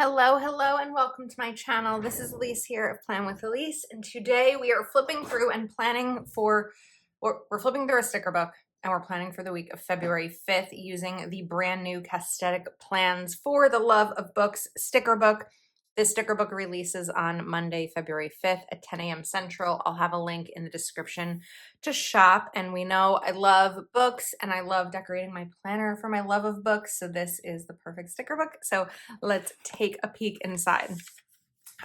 Hello, hello, and welcome to my channel. This is Elise here of Plan with Elise, and today we are flipping through and planning for, we're flipping through a sticker book, and we're planning for the week of February 5th using the brand new Castetic Plans for the Love of Books sticker book. This sticker book releases on Monday, February 5th at 10 a.m. Central. I'll have a link in the description to shop. And we know I love books and I love decorating my planner for my love of books. So this is the perfect sticker book. So let's take a peek inside.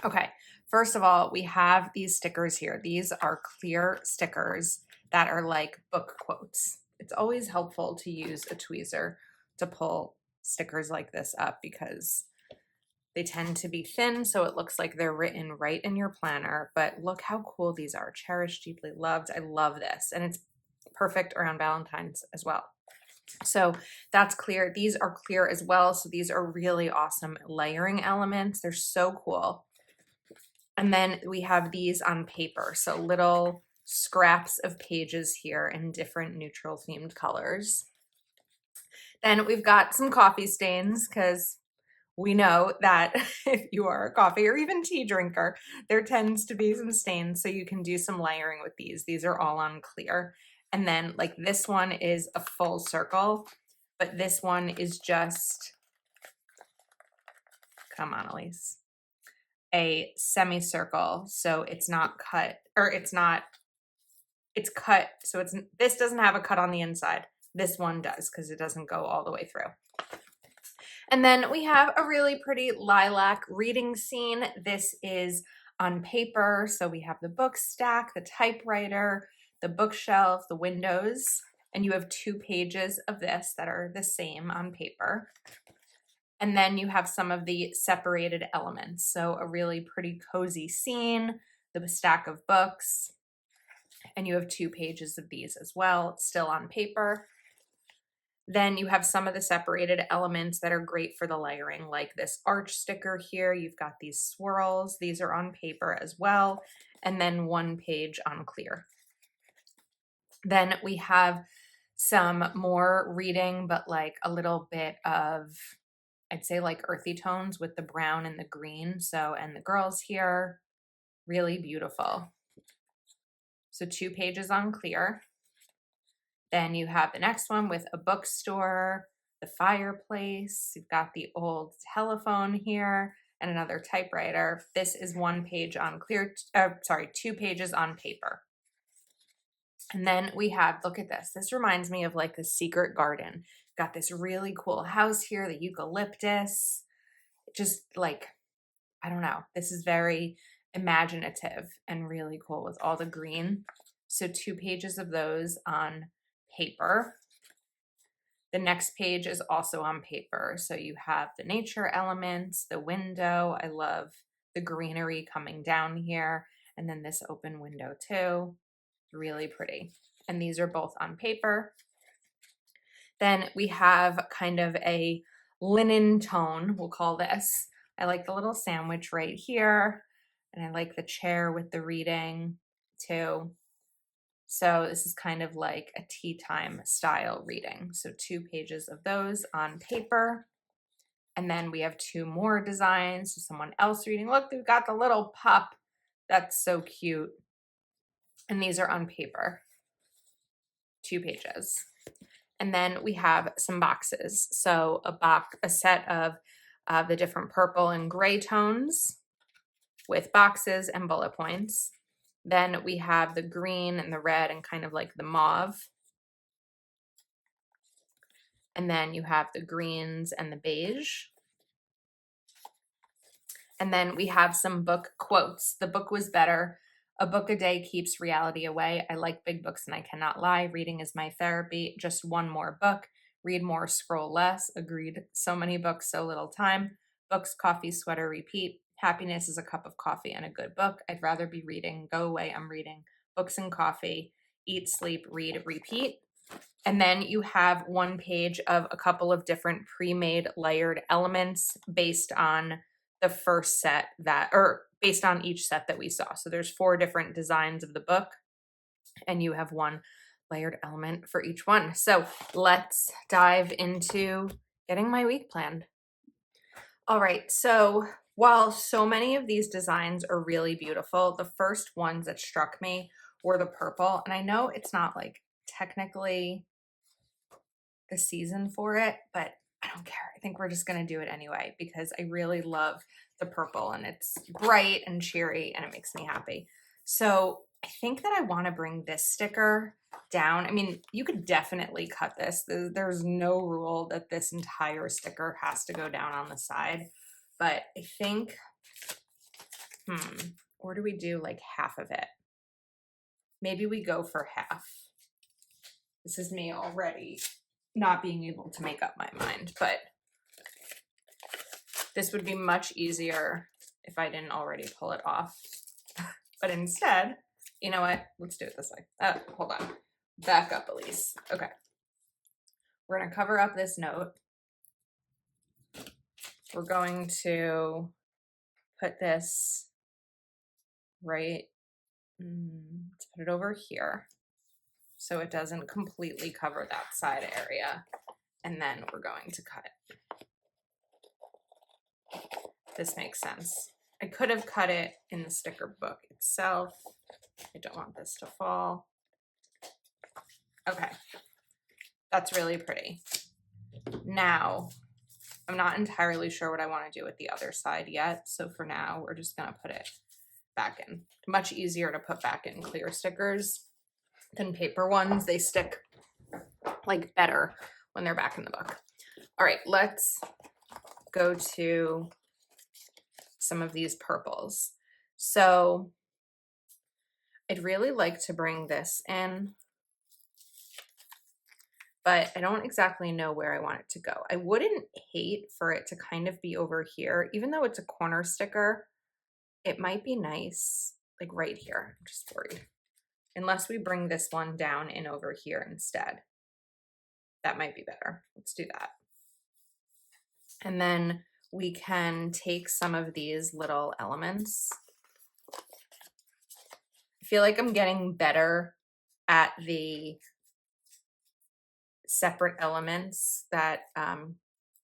Okay, first of all, we have these stickers here. These are clear stickers that are like book quotes. It's always helpful to use a tweezer to pull stickers like this up because they tend to be thin, so it looks like they're written right in your planner, but look how cool these are. Cherished, deeply loved. I love this, and it's perfect around Valentine's as well. So that's clear. These are clear as well, so these are really awesome layering elements. They're so cool. And then we have these on paper, so little scraps of pages here in different neutral themed colors. Then we've got some coffee stains because we know that if you are a coffee or even tea drinker, there tends to be some stains, so you can do some layering with these. These are all on clear. And then like this one is a full circle, but this one is just, come on, Elise, a semicircle. So it's not cut, or it's cut. So this doesn't have a cut on the inside. This one does because it doesn't go all the way through. And then we have a really pretty lilac reading scene. This is on paper. So we have the book stack, the typewriter, the bookshelf, the windows, and you have 2 pages of this that are the same on paper. And then you have some of the separated elements. So a really pretty cozy scene, the stack of books, and you have 2 pages of these as well, still on paper. Then you have some of the separated elements that are great for the layering, like this arch sticker here. You've got these swirls. These are on paper as well. And then 1 page on clear. Then we have some more reading, but like a little bit of, I'd say like earthy tones with the brown and the green. So, and the girls here, really beautiful. So 2 pages on clear. Then you have the next one with a bookstore, the fireplace. You've got the old telephone here and another typewriter. This is 1 page on clear, 2 pages on paper. And then we have, look at this. This reminds me of like the secret garden. Got this really cool house here, the eucalyptus. Just like, I don't know. This is very imaginative and really cool with all the green. So 2 pages of those on paper. The next page is also on paper. So you have the nature elements, the window. I love the greenery coming down here. And then this open window too. Really pretty. And these are both on paper. Then we have kind of a linen tone, we'll call this. I like the little sandwich right here. And I like the chair with the reading too. So this is kind of like a tea time style reading. So 2 pages of those on paper. And then we have 2 more designs. So someone else reading. Look, we've got the little pup. That's so cute. And these are on paper. 2 pages. And then we have some boxes. So a set of the different purple and gray tones with boxes and bullet points. Then we have the green and the red and kind of like the mauve. And then you have the greens and the beige. And then we have some book quotes. The book was better. A book a day keeps reality away. I like big books and I cannot lie. Reading is my therapy. Just 1 more book. Read more, scroll less. Agreed. So many books, so little time. Books, coffee, sweater, repeat. Happiness is a cup of coffee and a good book. I'd rather be reading. Go away, I'm reading. Books and coffee. Eat, sleep, read, repeat. And then you have 1 page of a couple of different pre-made layered elements based on the first set based on each set that we saw. So there's 4 different designs of the book and you have 1 layered element for each one. So let's dive into getting my week planned. All right, so while so many of these designs are really beautiful, the first ones that struck me were the purple. And I know it's not like technically the season for it, but I don't care. I think we're just going to do it anyway because I really love the purple and it's bright and cheery and it makes me happy. So I think that I want to bring this sticker down. I mean, you could definitely cut this. There's no rule that this entire sticker has to go down on the side, but I think, or do we do like half of it? Maybe we go for half. This is me already not being able to make up my mind, but this would be much easier if I didn't already pull it off. But instead, you know what? Let's do it this way. Hold on. Back up, Elise. Okay. We're going to cover up this note. We're going to put this right, let's put it over here so it doesn't completely cover that side area. And then we're going to cut it. This makes sense. I could have cut it in the sticker book itself. I don't want this to fall. Okay, that's really pretty. Now, I'm not entirely sure what I want to do with the other side yet. So for now, we're just going to put it back in. Much easier to put back in clear stickers than paper ones. They stick like better when they're back in the book. All right, let's go to some of these purples. So I'd really like to bring this in, but I don't exactly know where I want it to go. I wouldn't hate for it to kind of be over here, even though it's a corner sticker. It might be nice, like right here. I'm just worried. Unless we bring this one down and over here instead. That might be better. Let's do that. And then we can take some of these little elements. I feel like I'm getting better at the separate elements that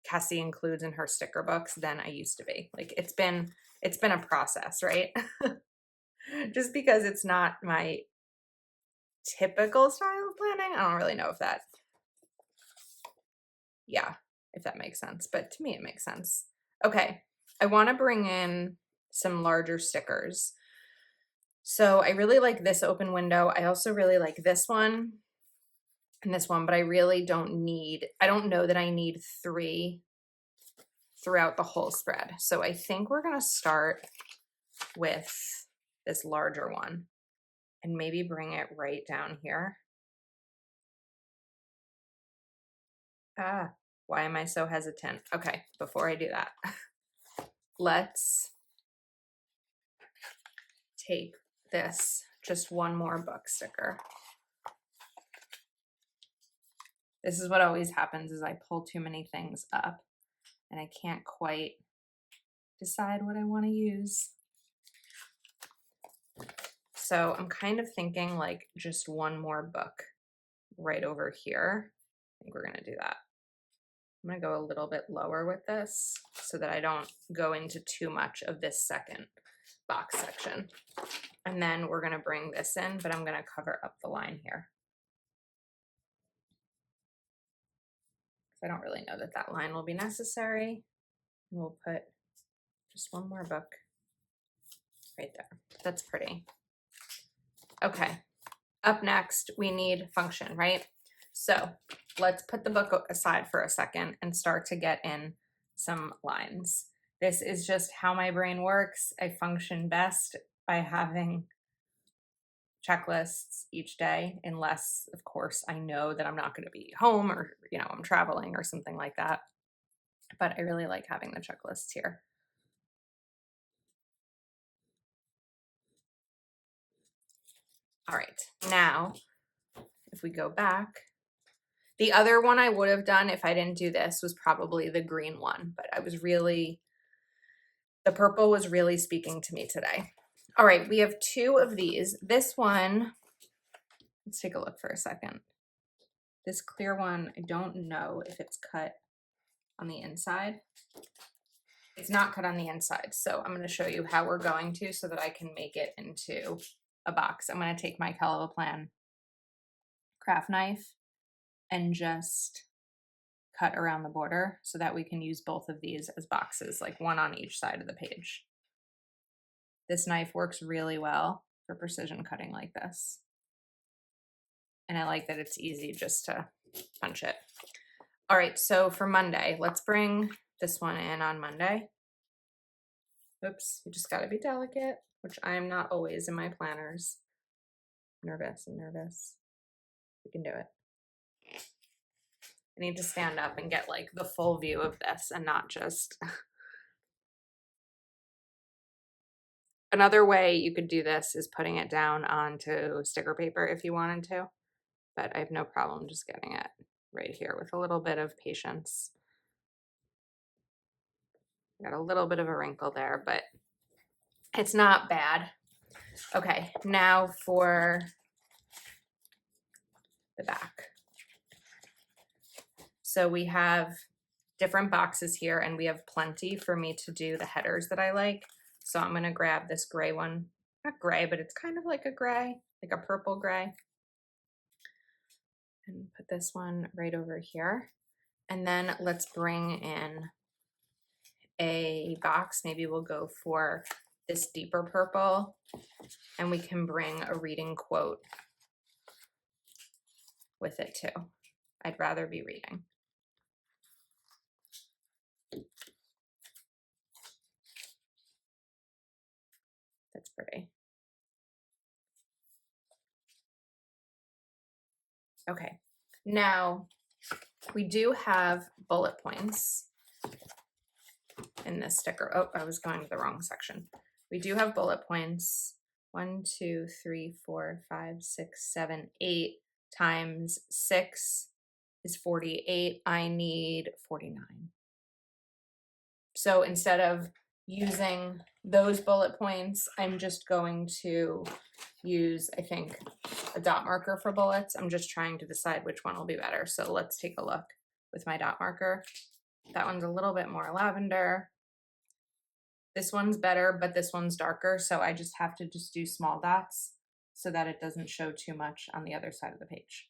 Cassie includes in her sticker books than I used to be. Like it's been a process, right? Just because it's not my typical style of planning. I don't really know if that, yeah, if that makes sense, but to me it makes sense. Okay, I want to bring in some larger stickers. So I really like this open window. I also really like this one and this one, but I really don't need, I don't know that I need 3 throughout the whole spread. So I think we're going to start with this larger one and maybe bring it right down here. Why am I so hesitant? Okay, before I do that, let's take this, just one more book sticker. This is what always happens is I pull too many things up and I can't quite decide what I want to use. So I'm kind of thinking like just one more book right over here. I think we're going to do that. I'm going to go a little bit lower with this so that I don't go into too much of this second box section. And then we're going to bring this in, but I'm going to cover up the line here. I don't really know that that line will be necessary. We'll put just one more book right there. That's pretty. Okay, up next, we need function, right? So let's put the book aside for a second and start to get in some lines. This is just how my brain works. I function best by having checklists each day, unless, of course, I know that I'm not going to be home or, you know, I'm traveling or something like that. But I really like having the checklists here. All right, now, if we go back, the other one I would have done if I didn't do this was probably the green one, but I was really, the purple was really speaking to me today. All right, we have 2 of these. This one, let's take a look for a second. This clear one, I don't know if it's cut on the inside. It's not cut on the inside, so I'm going to show you how we're going to so that I can make it into a box. I'm going to take my Calivaplan craft knife and just cut around the border so that we can use both of these as boxes, like one on each side of the page. This knife works really well for precision cutting like this. And I like that it's easy just to punch it. All right, so for Monday, let's bring this one in on Monday. Oops, you just gotta be delicate, which I am not always in my planners. I'm nervous. We can do it. I need to stand up and get like the full view of this and not just... Another way you could do this is putting it down onto sticker paper if you wanted to, but I have no problem just getting it right here with a little bit of patience. Got a little bit of a wrinkle there, but it's not bad. Okay, now for the back. So we have different boxes here and we have plenty for me to do the headers that I like. So I'm gonna grab this gray one. Not gray, but it's kind of like a gray, like a purple gray. And put this one right over here. And then let's bring in a box. Maybe we'll go for this deeper purple and we can bring a reading quote with it too. I'd rather be reading. That's pretty. Okay, now we do have bullet points in this sticker. Oh, I was going to the wrong section. We do have bullet points. 1, 2, 3, 4, 5, 6, 7, 8 times 6 is 48. I need 49. So instead of using those bullet points, I'm just going to use, I think, a dot marker for bullets. I'm just trying to decide which one will be better. So let's take a look with my dot marker. That one's a little bit more lavender. This one's better, but this one's darker. So I just have to just do small dots so that it doesn't show too much on the other side of the page.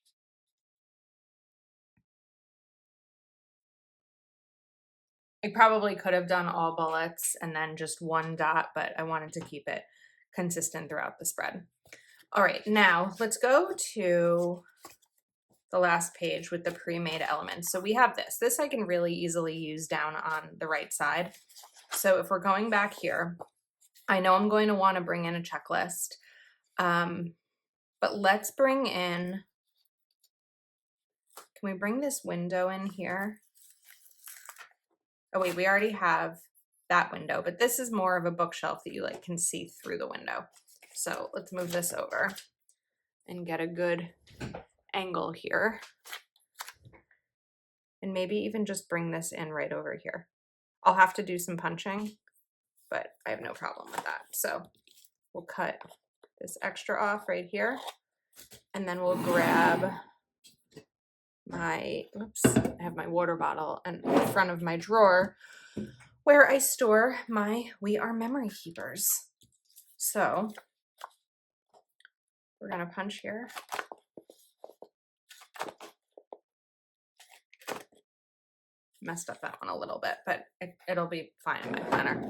I probably could have done all bullets and then just one dot, but I wanted to keep it consistent throughout the spread. All right, now let's go to the last page with the pre-made elements. So we have this. This I can really easily use down on the right side. So if we're going back here, I know I'm going to want to bring in a checklist, but let's bring in, can we bring this window in here? Oh wait, we already have that window, but this is more of a bookshelf that you like can see through the window. So let's move this over and get a good angle here. And maybe even just bring this in right over here. I'll have to do some punching, but I have no problem with that. So we'll cut this extra off right here. And then we'll grab my, oops, I have my water bottle in front of my drawer where I store my We Are memory keepers. So we're gonna punch here. Messed up that one a little bit, but it'll be fine in my planner.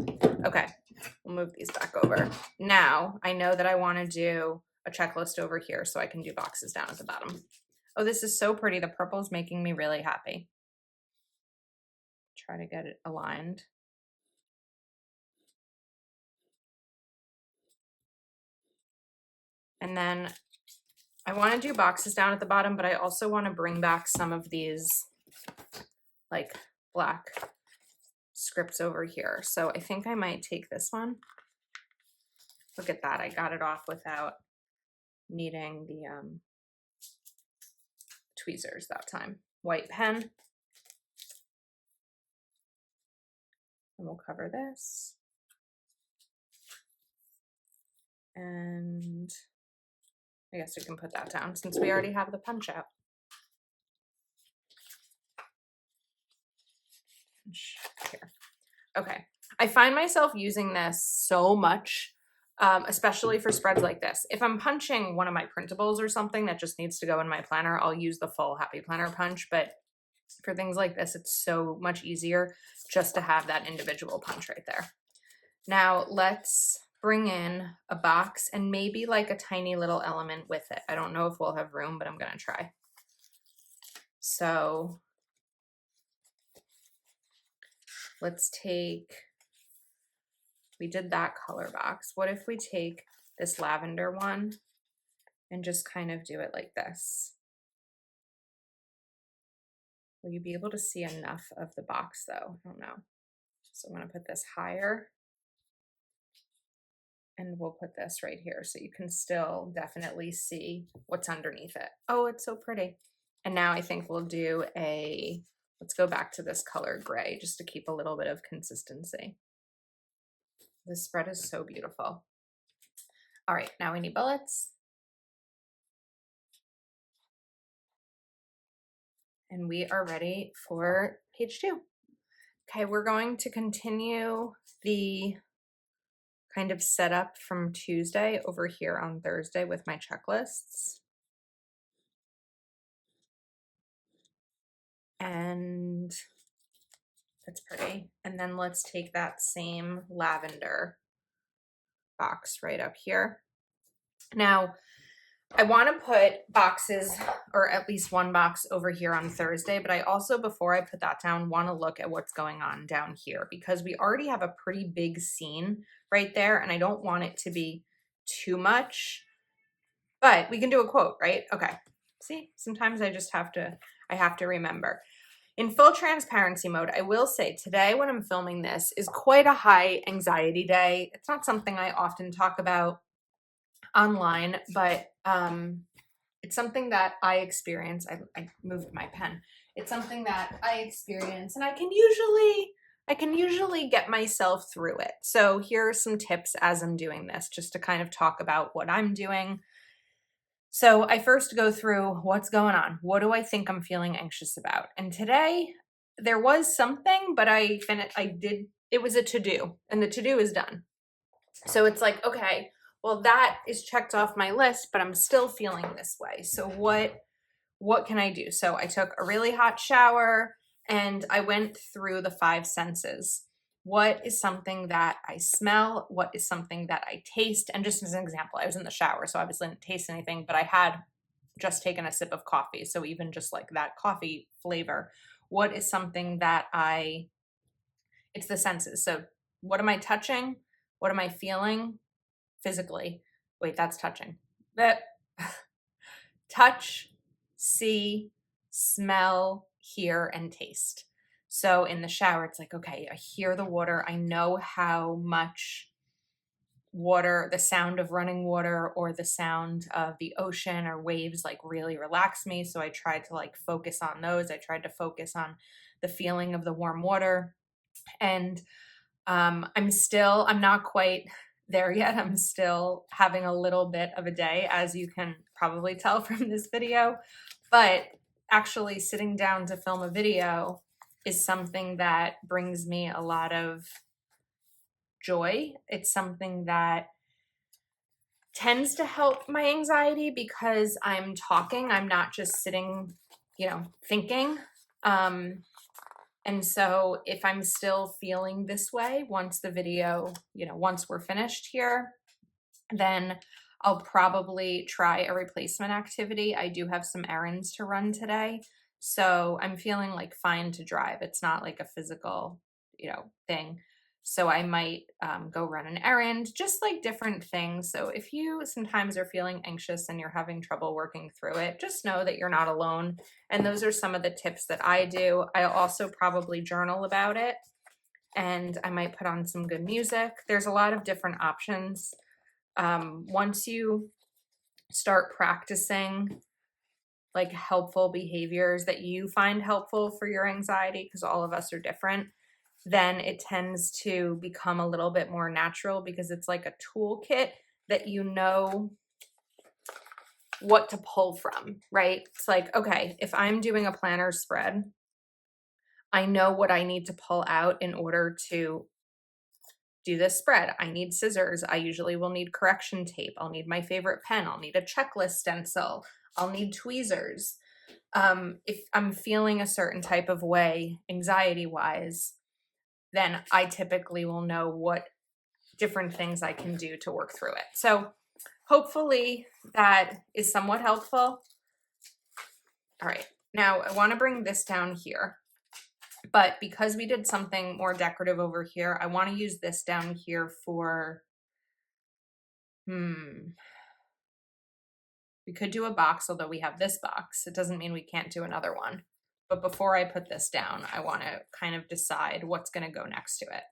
Okay, we'll move these back over. Now I know that I want to do a checklist over here so I can do boxes down at the bottom. Oh, this is so pretty. The purple is making me really happy. Try to get it aligned. And then I want to do boxes down at the bottom, but I also want to bring back some of these like black scripts over here. So I think I might take this one. Look at that. I got it off without needing the tweezers that time. White pen. And we'll cover this. And I guess we can put that down since we already have the punch out. Here. Okay, I find myself using this so much, especially for spreads like this. If I'm punching one of my printables or something that just needs to go in my planner, I'll use the full Happy Planner punch. But for things like this, it's so much easier just to have that individual punch right there. Now let's bring in a box and maybe like a tiny little element with it. I don't know if we'll have room, but I'm gonna try. So let's take, we did that color box. What if we take this lavender one and just kind of do it like this? Will you be able to see enough of the box though? I don't know. So I'm gonna put this higher and we'll put this right here so you can still definitely see what's underneath it. Oh, it's so pretty. And now I think we'll do a, let's go back to this color gray just to keep a little bit of consistency. This spread is so beautiful. All right, now we need bullets. And we are ready for page 2. Okay, we're going to continue the kind of setup from Tuesday over here on Thursday with my checklists. And that's pretty. And then let's take that same lavender box right up here. Now, I want to put boxes, or at least one box over here on Thursday, but I also, before I put that down, want to look at what's going on down here because we already have a pretty big scene right there and I don't want it to be too much, but we can do a quote, right? Okay. See, sometimes I just have to, I have to remember. In full transparency mode, I will say today when I'm filming this is quite a high anxiety day. It's not something I often talk about online, but it's something that I experience. I moved my pen. It's something that I experience and I can usually get myself through it. So here are some tips as I'm doing this, just to kind of talk about what I'm doing. So I first go through what's going on. What do I think I'm feeling anxious about? And today there was something, but it was a to-do and the to-do is done. So it's like, okay, well, that is checked off my list, but I'm still feeling this way. So what can I do? So I took a really hot shower and I went through the 5 senses. What is something that I smell? What is something that I taste? And just as an example, I was in the shower, so obviously I didn't taste anything, but I had just taken a sip of coffee. So even just like that coffee flavor, what is something that it's the senses. So what am I touching? What am I feeling physically? Wait, that's touching. That touch, see, smell, hear, and taste. So in the shower, it's like, okay, I hear the water. I know how much water, the sound of running water or the sound of the ocean or waves like really relax me. So I tried to like focus on those. I tried to focus on the feeling of the warm water. And I'm not quite there yet. I'm still having a little bit of a day, as you can probably tell from this video. But actually sitting down to film a video is something that brings me a lot of joy. It's something that tends to help my anxiety because I'm talking. I'm not just sitting, thinking. And so if I'm still feeling this way once the video, once we're finished here, then I'll probably try a replacement activity. I do have some errands to run today. So I'm feeling like fine to drive. It's not like a physical, thing. So I might go run an errand, just like different things. So if you sometimes are feeling anxious and you're having trouble working through it, just know that you're not alone. And those are some of the tips that I do. I'll also probably journal about it and I might put on some good music. There's a lot of different options. Once you start practicing like helpful behaviors that you find helpful for your anxiety, because all of us are different, then it tends to become a little bit more natural because it's like a toolkit that you know what to pull from, right? It's like, okay, if I'm doing a planner spread, I know what I need to pull out in order to do this spread. I need scissors. I usually will need correction tape. I'll need my favorite pen. I'll need a checklist stencil. I'll need tweezers. If I'm feeling a certain type of way, anxiety-wise, then I typically will know what different things I can do to work through it. So hopefully that is somewhat helpful. All right, now I want to bring this down here, but because we did something more decorative over here, I want to use this down here for, we could do a box, although we have this box. It doesn't mean we can't do another one. But before I put this down, I want to kind of decide what's going to go next to it.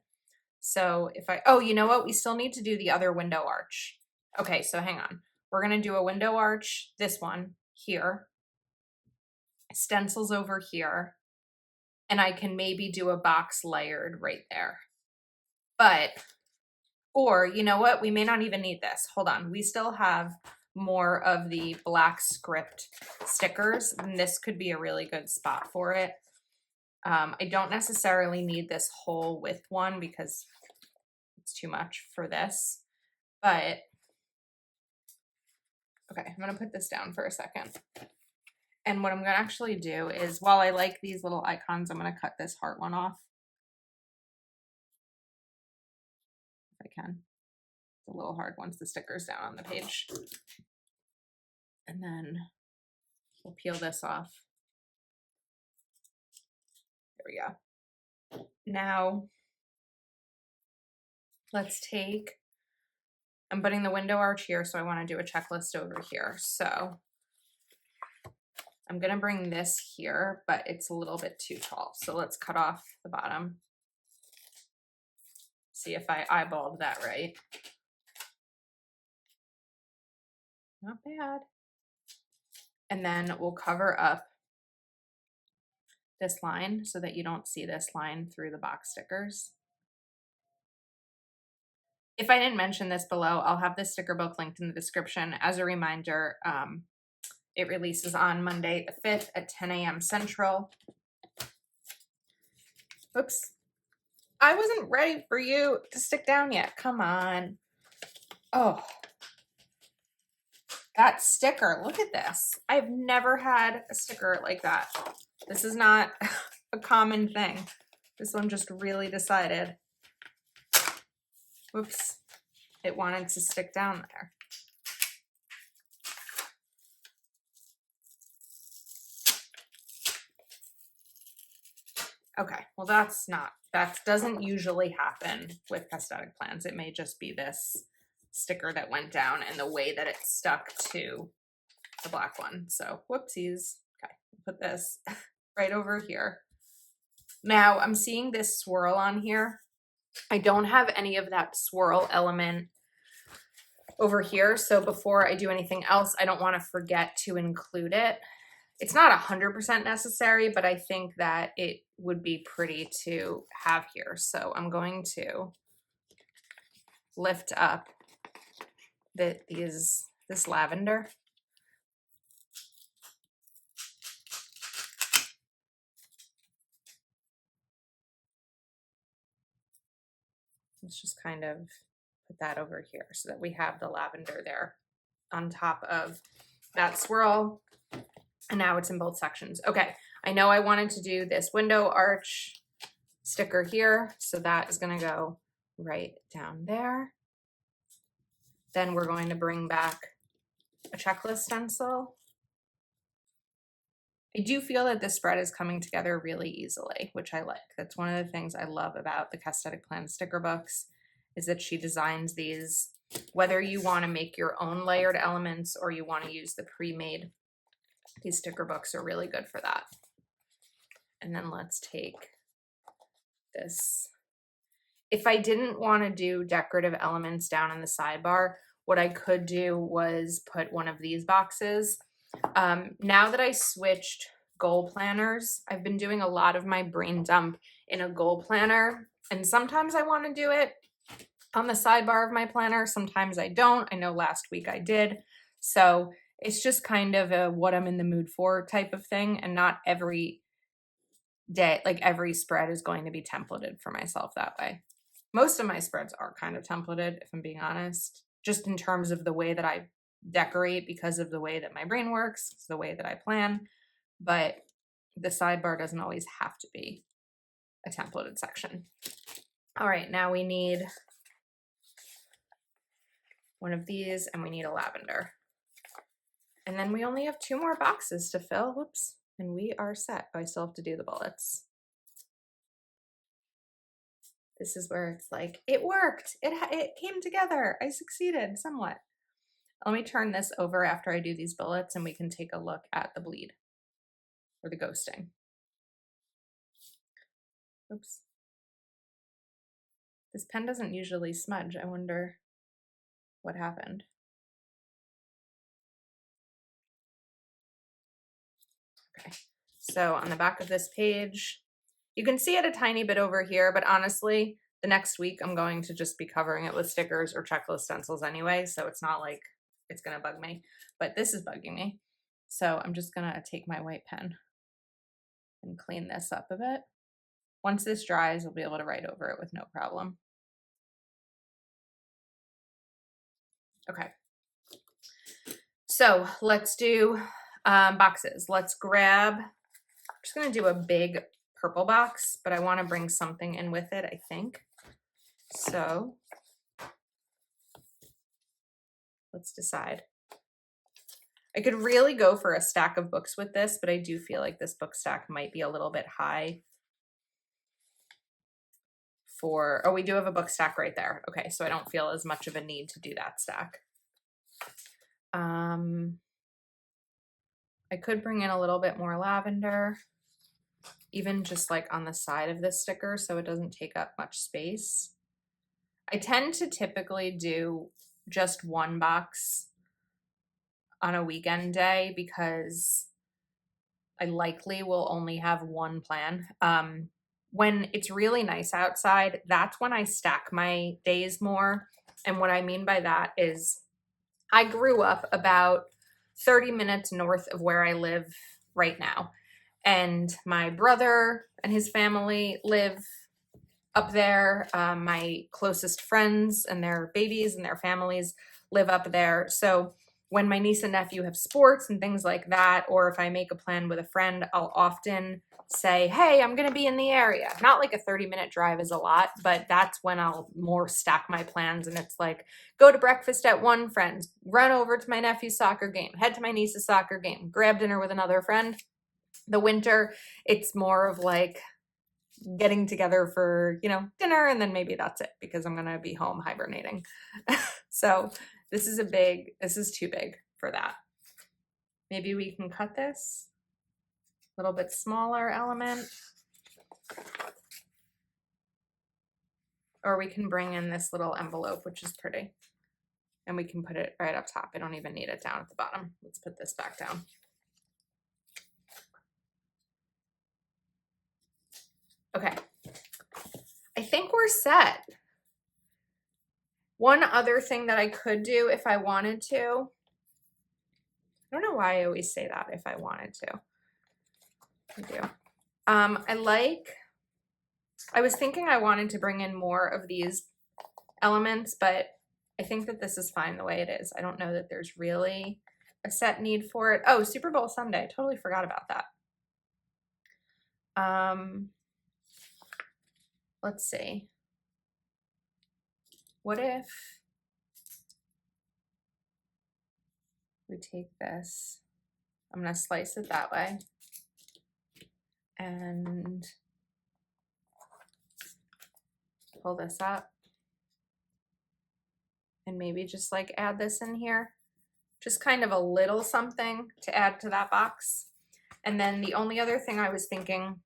So if oh, you know what? We still need to do the other window arch. Okay, so hang on. We're going to do a window arch, this one here, stencils over here, and I can maybe do a box layered right there. But, or you know what? We may not even need this. Hold on. We still have more of the black script stickers, and this could be a really good spot for it. I don't necessarily need this whole width one because it's too much for this, but okay, I'm gonna put this down for a second. And what I'm gonna actually do is, while I like these little icons, I'm gonna cut this heart one off. If I can. It's a little hard once the sticker's down on the page. And then we'll peel this off. There we go. Now, let's take, I'm putting the window arch here, so I want to do a checklist over here. So I'm going to bring this here, but it's a little bit too tall. So let's cut off the bottom. See if I eyeballed that right. Not bad. And then we'll cover up this line so that you don't see this line through the box stickers. If I didn't mention this below, I'll have this sticker book linked in the description. As a reminder, it releases on Monday the 5th at 10 a.m. Central. Oops. I wasn't ready for you to stick down yet. Come on. Oh. That sticker, look at this. I've never had a sticker like that. This is not a common thing. This one just really decided. Whoops. It wanted to stick down there. Okay, well that doesn't usually happen with Castatic plans. It may just be this sticker that went down and the way that it stuck to the black one. So whoopsies. Okay, put this right over here. Now I'm seeing this swirl on here. I don't have any of that swirl element over here. So before I do anything else, I don't want to forget to include it. It's not 100% necessary, but I think that it would be pretty to have here. So I'm going to lift up this lavender. Let's just kind of put that over here so that we have the lavender there on top of that swirl. And now it's in both sections. Okay, I know I wanted to do this window arch sticker here, so that is gonna go right down there. Then we're going to bring back a checklist stencil. I do feel that this spread is coming together really easily, which I like. That's one of the things I love about the Castatic Plan sticker books, is that she designs these, whether you want to make your own layered elements or you want to use the pre-made, these sticker books are really good for that. And then let's take this. If I didn't want to do decorative elements down in the sidebar, what I could do was put one of these boxes. Now that I switched goal planners, I've been doing a lot of my brain dump in a goal planner, and sometimes I want to do it on the sidebar of my planner, sometimes I don't. I know last week I did. So it's just kind of a what I'm in the mood for type of thing, and not every day, like every spread is going to be templated for myself that way. Most of my spreads are kind of templated, if I'm being honest, just in terms of the way that I decorate because of the way that my brain works, it's the way that I plan. But the sidebar doesn't always have to be a templated section. All right, now we need one of these and we need a lavender. And then we only have 2 more boxes to fill. Whoops. And we are set. I still have to do the bullets. This is where it's like, it worked. It came together. I succeeded somewhat. Let me turn this over after I do these bullets and we can take a look at the bleed or the ghosting. Oops. This pen doesn't usually smudge. I wonder what happened. Okay, so on the back of this page, you can see it a tiny bit over here, but honestly, the next week I'm going to just be covering it with stickers or checklist stencils anyway, so it's not like it's gonna bug me, but this is bugging me. So I'm just gonna take my white pen and clean this up a bit. Once this dries, I'll be able to write over it with no problem. Okay, so let's do boxes. Let's grab, I'm just gonna do a big purple box, but I wanna bring something in with it, I think. So let's decide. I could really go for a stack of books with this, but I do feel like this book stack might be a little bit high for, oh, we do have a book stack right there. Okay, so I don't feel as much of a need to do that stack. I could bring in a little bit more lavender, even just like on the side of this sticker so it doesn't take up much space. I tend to typically do just 1 box on a weekend day because I likely will only have 1 plan. When it's really nice outside, that's when I stack my days more. And what I mean by that is I grew up about 30 minutes north of where I live right now. And my brother and his family live up there. My closest friends and their babies and their families live up there. So when my niece and nephew have sports and things like that, or if I make a plan with a friend, I'll often say, hey, I'm gonna be in the area. Not like a 30-minute drive is a lot, but that's when I'll more stack my plans. And it's like, go to breakfast at one friend's, run over to my nephew's soccer game, head to my niece's soccer game, grab dinner with another friend. The winter, it's more of like getting together for, you know, dinner, and then maybe that's it because I'm gonna be home hibernating. So this is too big for that. Maybe we can cut this a little bit smaller element. Or we can bring in this little envelope, which is pretty. And we can put it right up top. I don't even need it down at the bottom. Let's put this back down. Okay, I think we're set. One other thing that I could do if I wanted to, I don't know why I always say that, if I wanted to. I do. I was thinking I wanted to bring in more of these elements, but I think that this is fine the way it is. I don't know that there's really a set need for it. Oh, Super Bowl Sunday. I totally forgot about that. Let's see. What if we take this, I'm gonna slice it that way, and pull this up, and maybe just like add this in here, just kind of a little something to add to that box. And then the only other thing I was thinking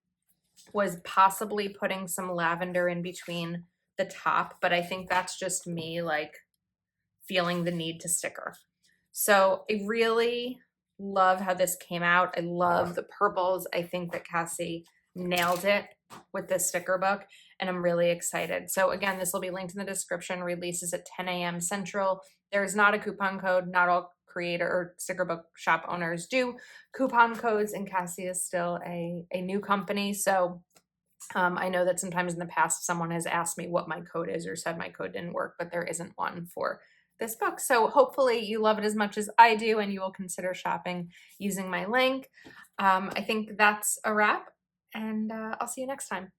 was possibly putting some lavender in between the top, but I think that's just me like feeling the need to sticker. So I really love how this came out. I love the purples. I think that Cassie nailed it with this sticker book, and I'm really excited. So again, this will be linked in the description. Releases at 10 a.m. Central. There's not a coupon code. Not all creator or sticker book shop owners do coupon codes, and Cassie is still a new company. So I know that sometimes in the past someone has asked me what my code is or said my code didn't work, but there isn't one for this book. So hopefully you love it as much as I do and you will consider shopping using my link. I think that's a wrap, and I'll see you next time.